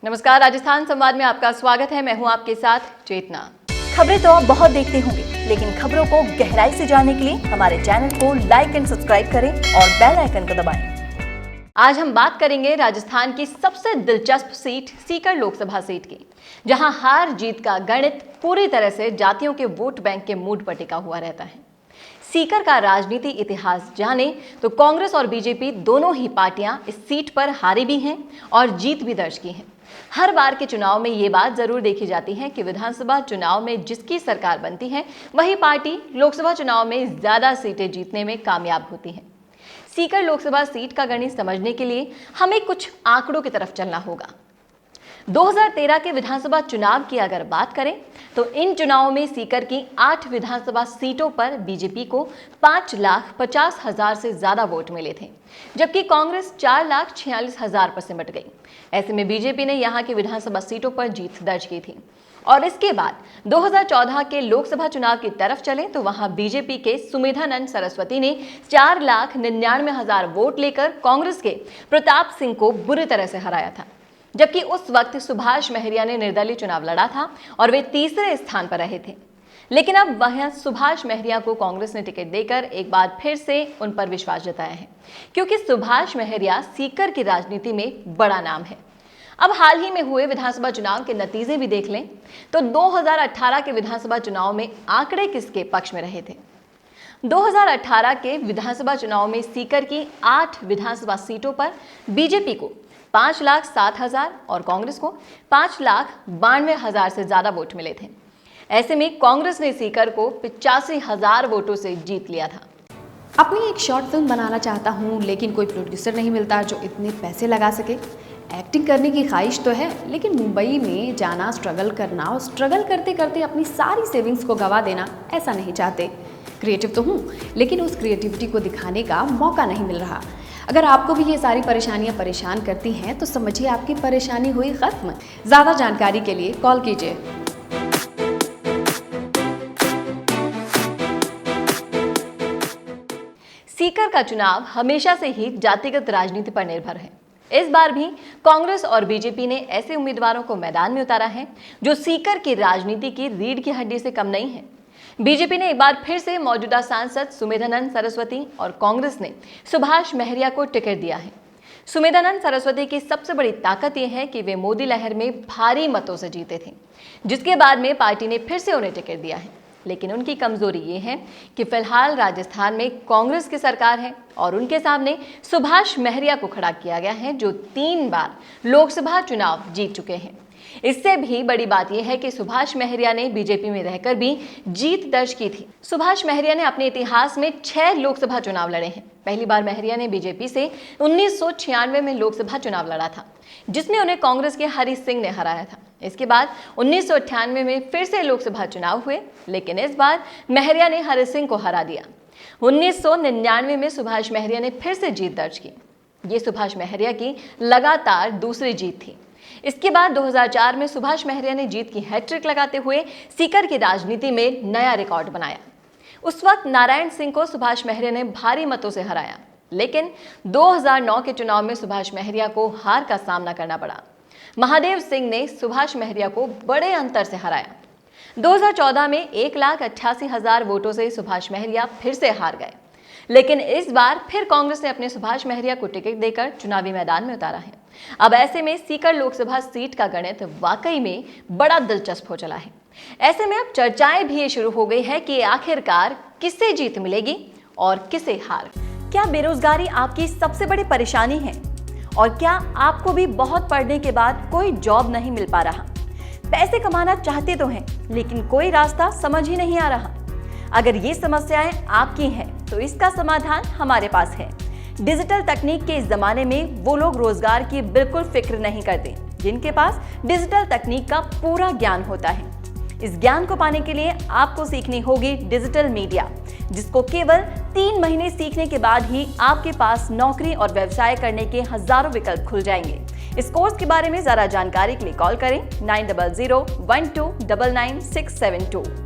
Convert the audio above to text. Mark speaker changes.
Speaker 1: नमस्कार, राजस्थान संवाद में आपका स्वागत है। मैं हूं आपके साथ चेतना।
Speaker 2: खबरें तो आप बहुत देखते होंगे, लेकिन खबरों को गहराई से जानने के लिए हमारे चैनल को लाइक एंड सब्सक्राइब करें और बेल आइकन को दबाएं।
Speaker 1: आज हम बात करेंगे राजस्थान की सबसे दिलचस्प सीट सीकर लोकसभा सीट की, जहां हार जीत का गणित पूरी तरह से जातियों के वोट बैंक के मूड पर टिका हुआ रहता है। सीकर का राजनीति इतिहास जाने तो कांग्रेस और बीजेपी दोनों ही पार्टियां इस सीट पर हारी भी हैं और जीत भी दर्ज की हैं। हर बार के चुनाव में ये बात जरूर देखी जाती है कि विधानसभा चुनाव में जिसकी सरकार बनती है वही पार्टी लोकसभा चुनाव में ज्यादा सीटें जीतने में कामयाब होती है। सीकर लोकसभा सीट का गणित समझने के लिए हमें कुछ आंकड़ों की तरफ चलना होगा। 2013 के विधानसभा चुनाव की अगर बात करें तो इन चुनावों में सीकर की 8 विधानसभा सीटों पर बीजेपी को 5,50,000 से ज्यादा वोट मिले थे, जबकि कांग्रेस 4,46,000 पर सिमट गई। ऐसे में बीजेपी ने यहां की विधानसभा सीटों पर जीत दर्ज की थी। और इसके बाद 2014 के लोकसभा चुनाव की तरफ चले तो वहां बीजेपी के सुमेधानंद सरस्वती ने 4,99,000 वोट लेकर कांग्रेस के प्रताप सिंह को बुरी तरह से हराया था, जबकि उस वक्त सुभाष महरिया ने निर्दलीय चुनाव लड़ा था और वे तीसरे स्थान पर रहे थे। लेकिन अब वह सुभाष महरिया को कांग्रेस ने टिकट देकर एक बार फिर से उन पर विश्वास जताया है, क्योंकि सुभाष महरिया सीकर की राजनीति में बड़ा नाम है। अब हाल ही में हुए विधानसभा चुनाव के नतीजे भी देख लें तो 2018 के विधानसभा चुनाव में आंकड़े किसके पक्ष में रहे थे। 2018 के विधानसभा चुनाव में सीकर की 8 विधानसभा सीटों पर बीजेपी को 5,07,000 और कांग्रेस को 5,92,000 से ज्यादा वोट मिले थे। ऐसे में कांग्रेस ने सीकर को 85,000 वोटों से जीत लिया था।
Speaker 3: अपनी एक शॉर्ट फिल्म बनाना चाहता हूँ, लेकिन कोई प्रोड्यूसर नहीं मिलता जो इतने पैसे लगा सके। एक्टिंग करने की ख्वाहिश तो है, लेकिन मुंबई में जाना, स्ट्रगल करना और स्ट्रगल करते करते अपनी सारी सेविंग्स को गंवा देना, ऐसा नहीं चाहते। क्रिएटिव तो हूँ, लेकिन उस क्रिएटिविटी को दिखाने का मौका नहीं मिल रहा। अगर आपको भी ये सारी परेशानियां परेशान करती हैं तो समझिए आपकी परेशानी हुई खत्म। ज़्यादा जानकारी के लिए कॉल कीजिए।
Speaker 1: सीकर का चुनाव हमेशा से ही जातिगत राजनीति पर निर्भर है। इस बार भी कांग्रेस और बीजेपी ने ऐसे उम्मीदवारों को मैदान में उतारा है जो सीकर की राजनीति की रीढ़ की हड्डी से कम नहीं है। बीजेपी ने एक बार फिर से मौजूदा सांसद सुमेधानंद सरस्वती और कांग्रेस ने सुभाष महरिया को टिकट दिया है। सुमेधानंद सरस्वती की सबसे बड़ी ताकत यह है कि वे मोदी लहर में भारी मतों से जीते थे, जिसके बाद में पार्टी ने फिर से उन्हें टिकट दिया है। लेकिन उनकी कमजोरी ये है कि फिलहाल राजस्थान में कांग्रेस की सरकार है और उनके सामने सुभाष महरिया को खड़ा किया गया है, जो 3 बार लोकसभा चुनाव जीत चुके हैं। इससे भी बड़ी बात यह है कि सुभाष महरिया ने बीजेपी में रहकर भी जीत दर्ज की थी। सुभाष महरिया ने अपने इतिहास में 6 लोकसभा चुनाव लड़े हैं। पहली बार महरिया ने बीजेपी से 1996 में लोकसभा चुनाव लड़ा था, जिसमें उन्हें कांग्रेस के हरि सिंह ने हराया था। इसके बाद 1998 में फिर से लोकसभा चुनाव हुए, लेकिन इस बार महरिया ने हरि सिंह को हरा दिया। 1999 में सुभाष महरिया ने फिर से जीत दर्ज की। ये सुभाष महरिया की लगातार दूसरी जीत थी। इसके बाद 2004 में सुभाष महरिया ने जीत की हैट्रिक लगाते हुए सीकर की राजनीति में नया रिकॉर्ड बनाया। उस वक्त नारायण सिंह को सुभाष महरिया ने भारी मतों से हराया, लेकिन 2009 के चुनाव में सुभाष महरिया को हार का सामना करना पड़ा। महादेव सिंह ने सुभाष महरिया को बड़े अंतर से हराया। 2014 में 1,88,000 वोटों से सुभाष महरिया फिर से हार गए, लेकिन इस बार फिर कांग्रेस ने अपने सुभाष महरिया को टिकट देकर चुनावी मैदान में उतारा है। अब ऐसे में सीकर लोकसभा सीट का गणित वाकई में बड़ा दिलचस्प हो चला है। ऐसे में अब चर्चाएं भी ये शुरू हो गई है कि आखिरकार किसे जीत मिलेगी और किसे हार।
Speaker 2: क्या बेरोजगारी आपकी सबसे बड़ी परेशानी है? और क्या आपको भी बहुत पढ़ने के बाद कोई जॉब नहीं मिल पा रहा? पैसे कमाना चाहते तो हैं, लेकिन कोई रास्ता समझ ही नहीं आ रहा। अगर ये समस्याएं आपकी हैं तो इसका समाधान हमारे पास है। डिजिटल तकनीक के इस जमाने में वो लोग रोजगार की बिल्कुल फिक्र नहीं करते जिनके पास डिजिटल तकनीक का पूरा ज्ञान होता है। इस ज्ञान को पाने के लिए आपको सीखनी होगी डिजिटल मीडिया, जिसको केवल 3 महीने सीखने के बाद ही आपके पास नौकरी और व्यवसाय करने के हजारों विकल्प खुल जाएंगे। इस कोर्स के बारे में जरा जानकारी के लिए कॉल करें 9001299672।